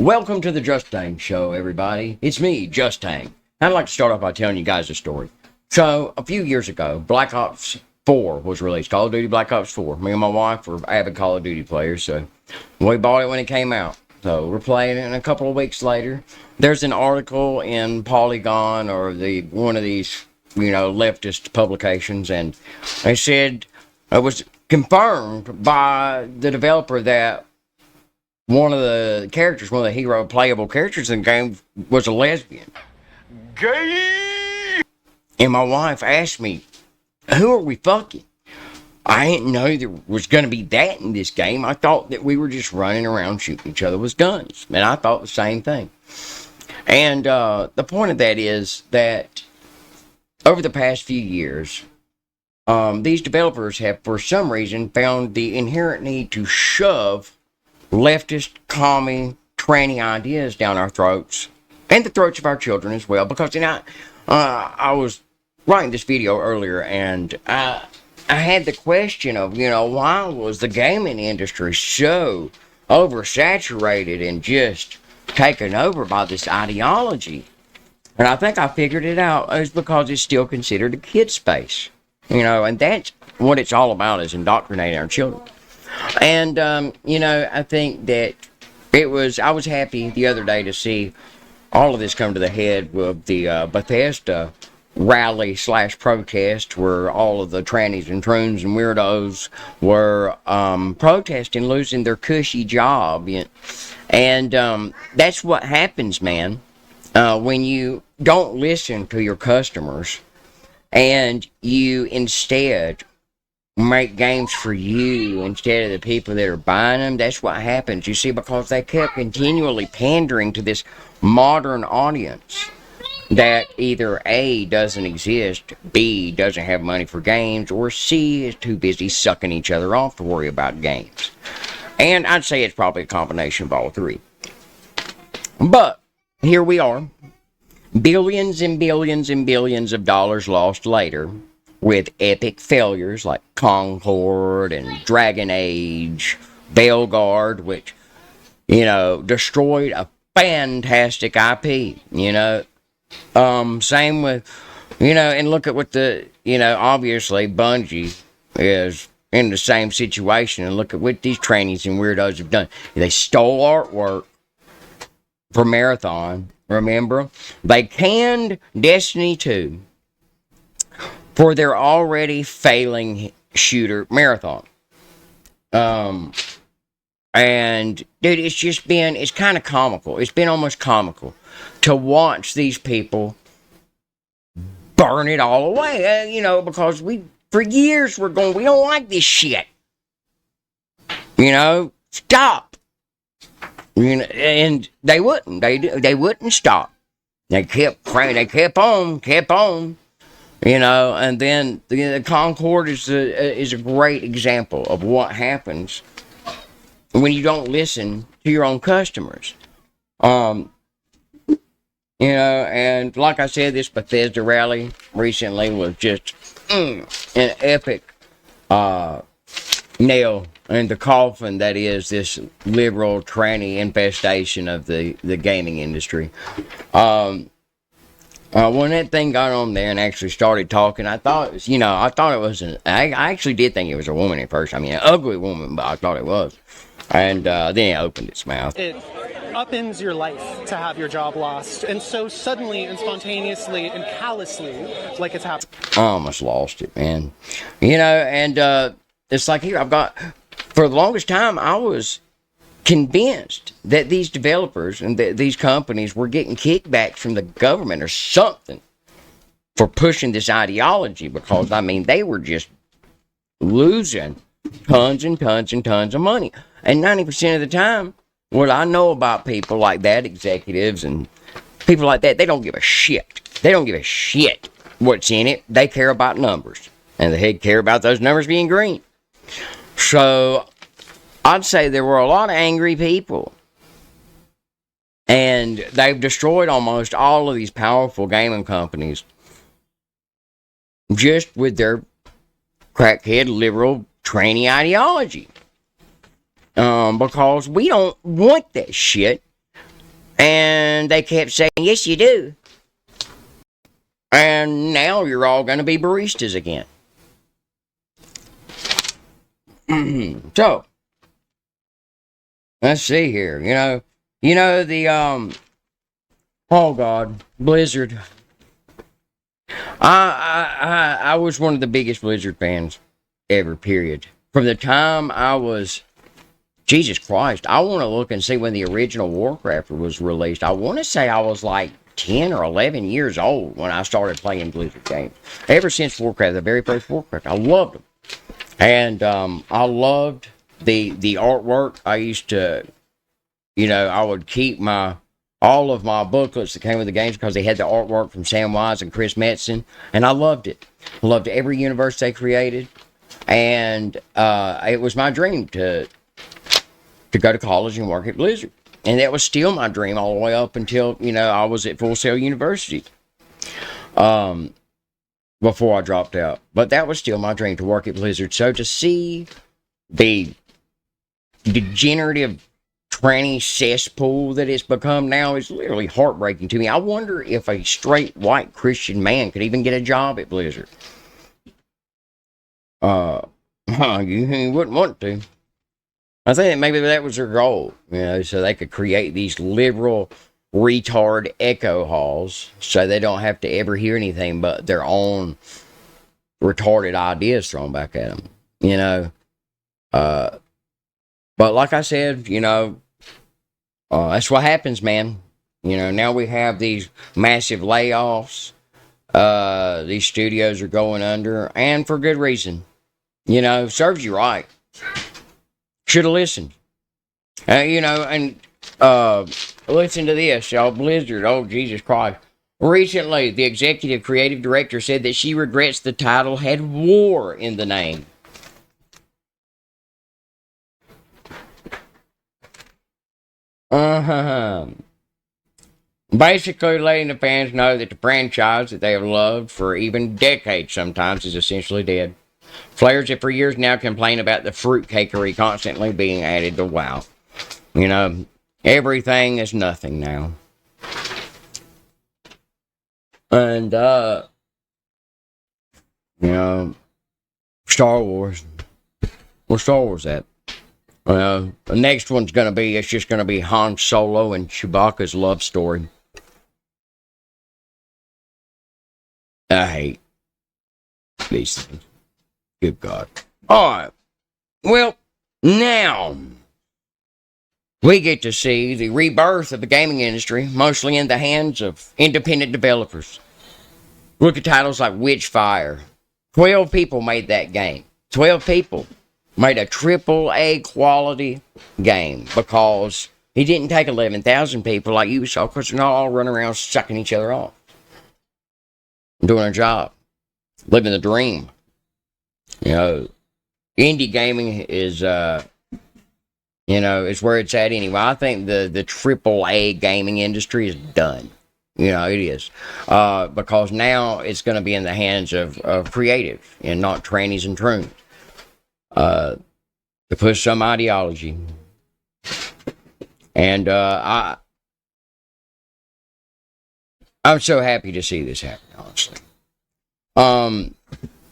Welcome to the Just Tang Show, everybody. It's me, Just Tang. I'd like to start off by telling you guys a story. So, a few years ago, Black Ops 4 was released. Call of Duty Black Ops 4. Me and my wife were avid Call of Duty players, so we bought it when it came out. So, we're playing it, and a couple of weeks later, there's an article in Polygon or one of these, leftist publications, and they said it was confirmed by the developer that one of the hero playable characters in the game was a lesbian. Gay! And my wife asked me, who are we fucking? I didn't know there was going to be that in this game. I thought that we were just running around shooting each other with guns. And I thought the same thing. And the point of that is that over the past few years, these developers have, for some reason, found the inherent need to shove leftist, commie, tranny ideas down our throats, and the throats of our children as well. Because, I was writing this video earlier, and I had the question of, why was the gaming industry so oversaturated and just taken over by this ideology? And I think I figured it out. It's because it's still considered a kid space. And that's what it's all about, is indoctrinating our children. And, I think that I was happy the other day to see all of this come to the head with the Bethesda rally/protest, where all of the trannies and troons and weirdos were protesting losing their cushy job. And that's what happens, man, when you don't listen to your customers and you instead make games for you instead of the people that are buying them. That's what happens, you see, because they kept continually pandering to this modern audience that either A, doesn't exist, B, doesn't have money for games, or C, is too busy sucking each other off to worry about games. And I'd say it's probably a combination of all three. But here we are, billions and billions and billions of dollars lost later, with epic failures like Concord and Dragon Age, Bellegarde, which, destroyed a fantastic IP, same with, and look at what obviously Bungie is in the same situation, and look at what these trannies and weirdos have done. They stole artwork for Marathon, remember? They canned Destiny 2 for their already failing shooter Marathon. And dude, it's kind of comical. It's been almost comical to watch these people burn it all away, because for years we don't like this shit. Stop. And they wouldn't. They wouldn't stop. They kept praying. They kept on. And then the Concord is a great example of what happens when you don't listen to your own customers. And like I said, this Bethesda rally recently was just an epic nail in the coffin that is this liberal tranny infestation of the gaming industry. When that thing got on there and actually started talking, I thought it was I actually did think it was a woman at first. I mean, an ugly woman, but I thought it was. And then it opened its mouth. It upends your life to have your job lost. And so suddenly and spontaneously and callously, like it's happened. I almost lost it, man. And it's like here, for the longest time, I was convinced that these developers and these companies were getting kickbacks from the government or something for pushing this ideology, because they were just losing tons and tons and tons of money. And 90% of the time, what I know about people like that, executives and people like that, they don't give a shit. They don't give a shit what's in it. They care about numbers, and they care about those numbers being green. So I'd say there were a lot of angry people, and they've destroyed almost all of these powerful gaming companies just with their crackhead, liberal, tranny ideology. Because we don't want that shit. And they kept saying, yes, you do. And now you're all going to be baristas again. So, let's see here. The, oh God, Blizzard. I was one of the biggest Blizzard fans ever, period. From the time I was, Jesus Christ, I want to look and see when the original Warcraft was released. I want to say I was like 10 or 11 years old when I started playing Blizzard games. Ever since Warcraft, the very first Warcraft, I loved them. And I loved the artwork. I used to, I would keep all of my booklets that came with the games because they had the artwork from Sam Wise and Chris Metzen, and I loved it. I loved every universe they created, and it was my dream to go to college and work at Blizzard. And that was still my dream all the way up until, I was at Full Sail University before I dropped out. But that was still my dream, to work at Blizzard. So to see the degenerative tranny cesspool that it's become now is literally heartbreaking to me. I wonder if a straight white Christian man could even get a job at Blizzard. You wouldn't want to. I think maybe that was their goal, so they could create these liberal, retard echo halls so they don't have to ever hear anything but their own retarded ideas thrown back at them, But like I said, that's what happens, man. Now we have these massive layoffs. These studios are going under, and for good reason. Serves you right. Should have listened. And listen to this, y'all. Blizzard, oh, Jesus Christ. Recently, the executive creative director said that she regrets the title had war in the name. Basically letting the fans know that the franchise that they have loved for even decades sometimes is essentially dead. Players that for years now complain about the fruitcakery constantly being added to WoW. Everything is nothing now. And, Star Wars. Where's Star Wars at? The next one's it's just gonna be Han Solo and Chewbacca's love story. I hate these things. Good God. Alright. Well, now we get to see the rebirth of the gaming industry, mostly in the hands of independent developers. Look at titles like Witchfire. 12 people made that game. 12 people made a AAA quality game because he didn't take 11,000 people like you saw, because they're not all running around sucking each other off. Doing a job. Living the dream. Indie gaming is, it's where it's at anyway. I think the AAA gaming industry is done. It is. Because now it's going to be in the hands of creative and not trannies and troons. To push some ideology. And I'm so happy to see this happen, honestly.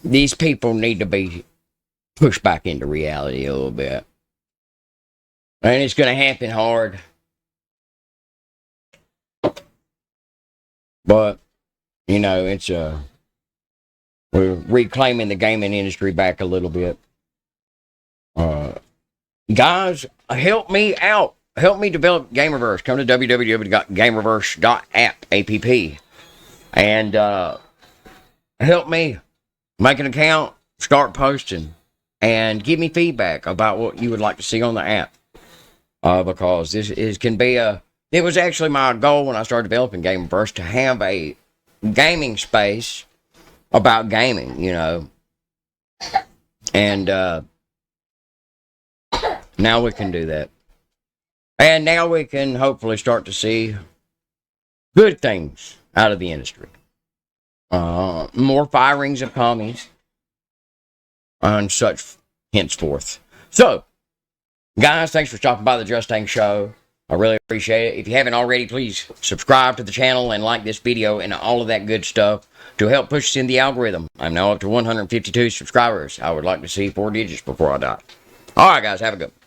These people need to be pushed back into reality a little bit. And it's going to happen hard. But, it's we're reclaiming the gaming industry back a little bit. Guys, help me out. Help me develop Gamerverse. Come to www.gamerverse.app, app. And help me make an account, start posting, and give me feedback about what you would like to see on the app. Because it was actually my goal when I started developing Gamerverse to have a gaming space about gaming, And now we can do that. And now we can hopefully start to see good things out of the industry. More firings of commies and such henceforth. So, guys, thanks for stopping by the Just Tank Show. I really appreciate it. If you haven't already, please subscribe to the channel and like this video and all of that good stuff to help push us in the algorithm. I'm now up to 152 subscribers. I would like to see 4 digits before I die. All right, guys, have a good one.